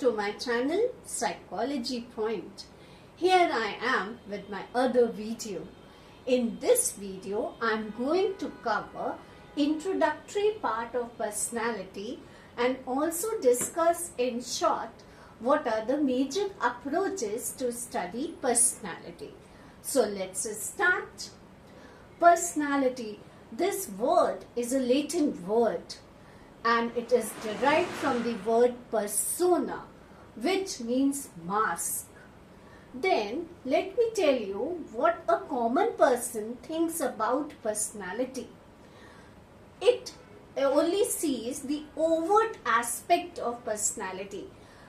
to my channel Psychology Point. Here I am with my other video. In this video, I am going to cover introductory part of personality and also discuss in short what are the major approaches to study personality. So let's start. Personality. This word is a Latin word and it is derived from the word persona, which means mask. Then let me tell you what a common person thinks about personality. It only sees the overt aspect of personality,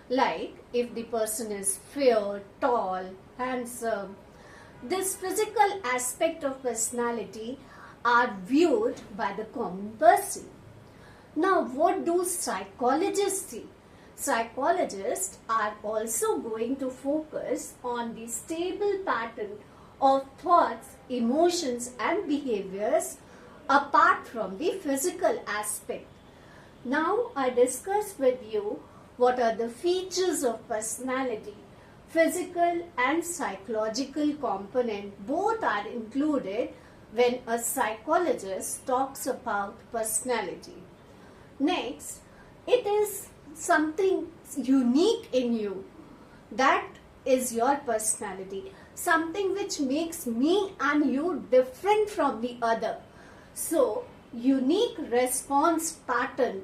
like if the person is fair, tall, handsome. This physical aspect of personality are viewed by the common person. Now, what do psychologists see? Psychologists are also going to focus on the stable pattern of thoughts, emotions and behaviors apart from the physical aspect. Now, I discuss with you what are the features of personality. Physical and psychological component both are included when a psychologist talks about personality. Next, it is something unique in you. That is your personality. Something which makes me and you different from the other. So, unique response pattern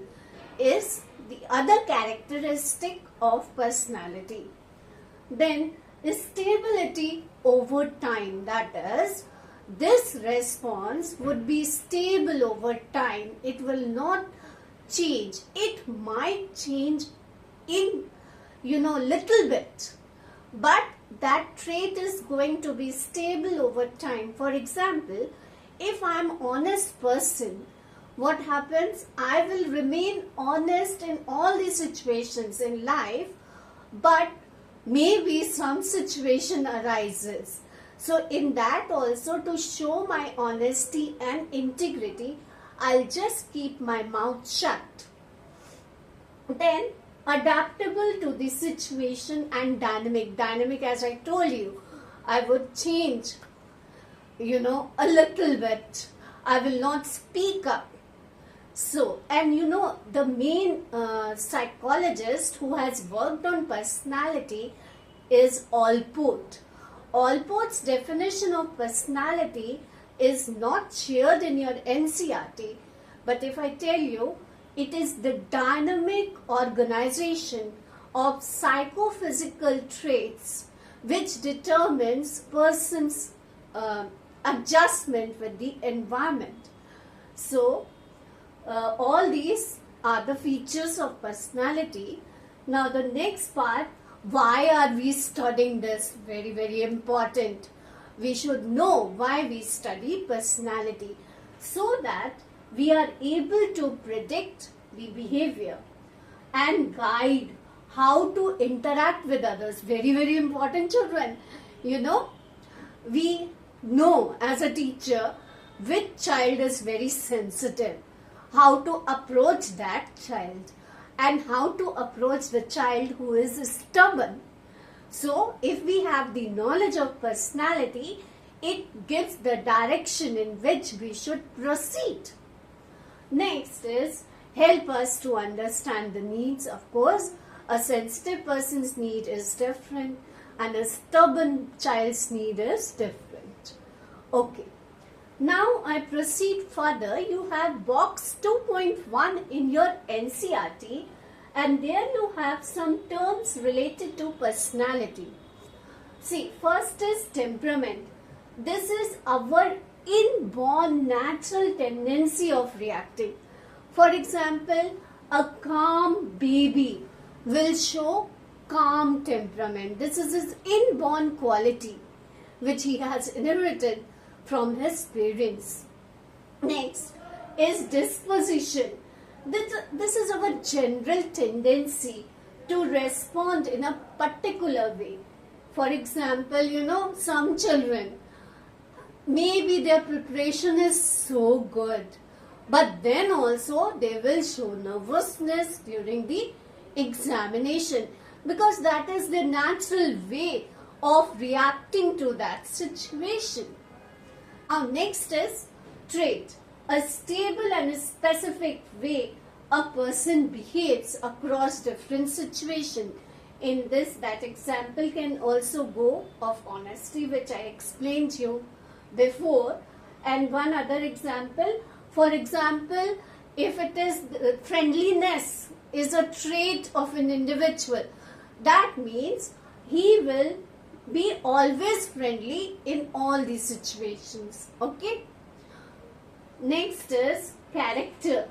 is the other characteristic of personality. Then, stability over time. That is, this response would be stable over time. It will not change. It might change in little bit, but that trait is going to be stable over time. For example, if I am honest person, what happens? I will remain honest in all the situations in life, but maybe some situation arises. So in that also, to show my honesty and integrity, I'll just keep my mouth shut. Then, adaptable to the situation and dynamic. Dynamic, as I told you, I would change, a little bit. I will not speak up. So, and the main psychologist who has worked on personality is Allport. Allport's definition of personality is not shared in your NCERT, but if I tell you, it is the dynamic organization of psychophysical traits which determines person's adjustment with the environment. So, all these are the features of personality. Now, the next part, why are we studying this? Very, very important. We should know why we study personality so that we are able to predict the behavior and guide how to interact with others. Very, very important, children. We know as a teacher which child is very sensitive, how to approach that child and how to approach the child who is stubborn. So, if we have the knowledge of personality, it gives the direction in which we should proceed. Next is help us to understand the needs. Of course, a sensitive person's need is different and a stubborn child's need is different. Okay. Now I proceed further. You have box 2.1 in your NCERT. And there you have some terms related to personality. See, first is temperament. This is our inborn natural tendency of reacting. For example, a calm baby will show calm temperament. This is his inborn quality which he has inherited from his parents. Next is disposition. This is our general tendency to respond in a particular way. For example, some children, maybe their preparation is so good, but then also they will show nervousness during the examination. because that is the natural way of reacting to that situation. Now next is trait, a stable and specific way a person behaves across different situations. In this, that example can also go of honesty, which I explained to you before, and one other example. For example, if it is friendliness is a trait of an individual, that means he will be always friendly in all these situations. Okay. Next is character.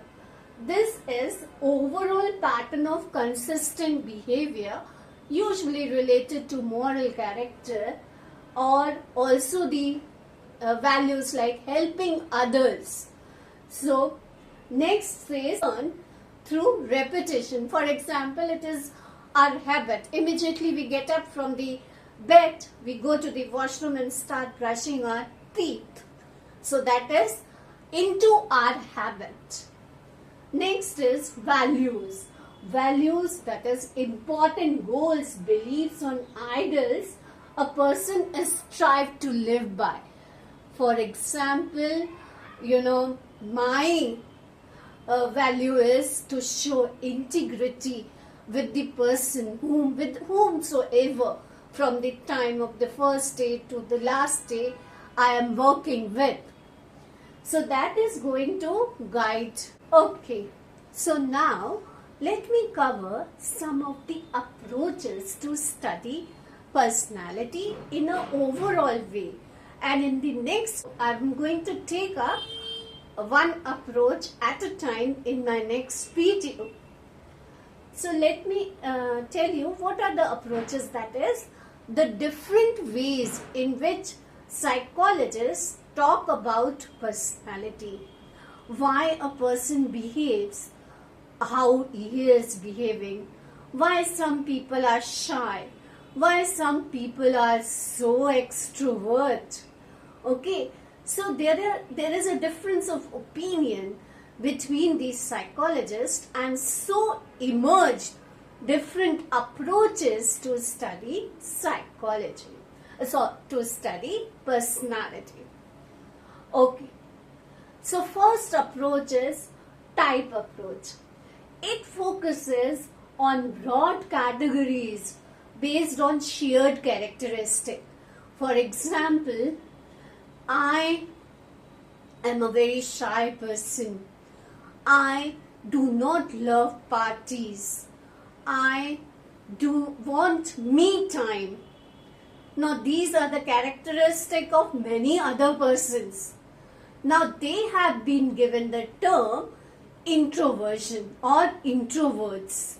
This is overall pattern of consistent behavior, usually related to moral character, or also the values like helping others. So next is learn through repetition. For example, it is our habit. Immediately we get up from the bed, we go to the washroom and start brushing our teeth. So that is into our habit. Next is values. Values, that is important goals, beliefs on ideals a person is strive to live by. For example, my value is to show integrity with the person with whomsoever from the time of the first day to the last day I am working with. So that is going to guide. Okay, so now let me cover some of the approaches to study personality in an overall way. And in the next, I am going to take up one approach at a time in my next video. So let me tell you what are the approaches, that is the different ways in which psychologists talk about personality. Why a person behaves, how he is behaving, why some people are shy, why some people are so extrovert. Okay, so there is a difference of opinion between these psychologists, and so emerged different approaches to study psychology, so to study personality. Okay, so first approach is type approach. It focuses on broad categories based on shared characteristic. For example, I am a very shy person. I do not love parties. I do want me time. Now these are the characteristics of many other persons. Now they have been given the term introversion or introverts.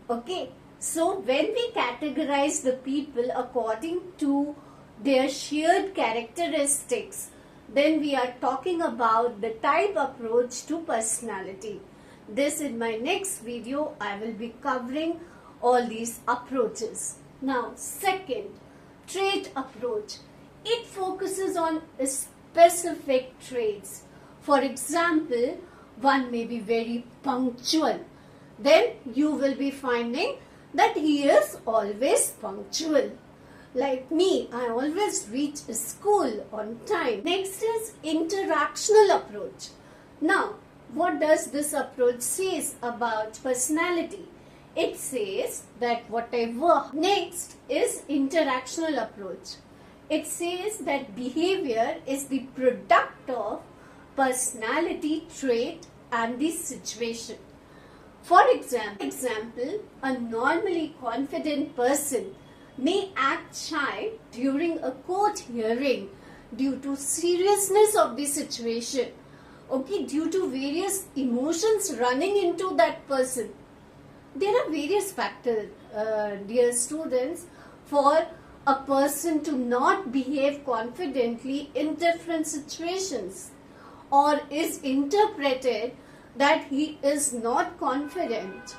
Okay, so when we categorize the people according to their shared characteristics, then we are talking about the type approach to personality. This in my next video I will be covering all these approaches. Now second, trait approach. It focuses on specific traits. For example, one may be very punctual. Then you will be finding that he is always punctual. Like me, I always reach school on time. Next is interactional approach. Now, what does this approach says about personality? It says that whatever. Next is interactional approach. It says that behavior is the product of personality trait and the situation. For example, a normally confident person may act shy during a court hearing due to seriousness of the situation. Okay, due to various emotions running into that person. There are various factors, dear students, for a person to not behave confidently in different situations, or is interpreted that he is not confident.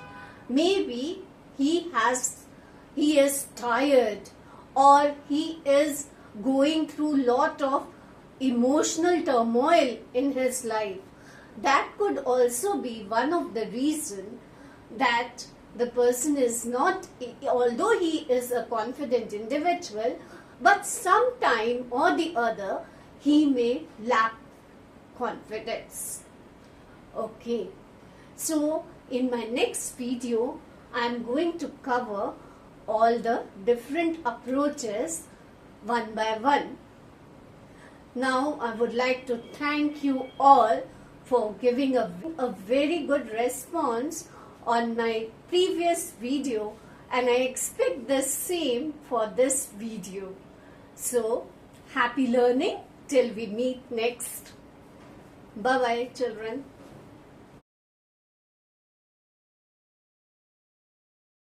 Maybe he is tired, or he is going through lot of emotional turmoil in his life. That could also be one of the reasons that the person is not, although he is a confident individual, but sometime or the other he may lack confidence. Okay, so in my next video I am going to cover all the different approaches one by one. Now I would like to thank you all for giving a very good response on my previous video, and I expect the same for this video. So happy learning till we meet next. Bye bye children.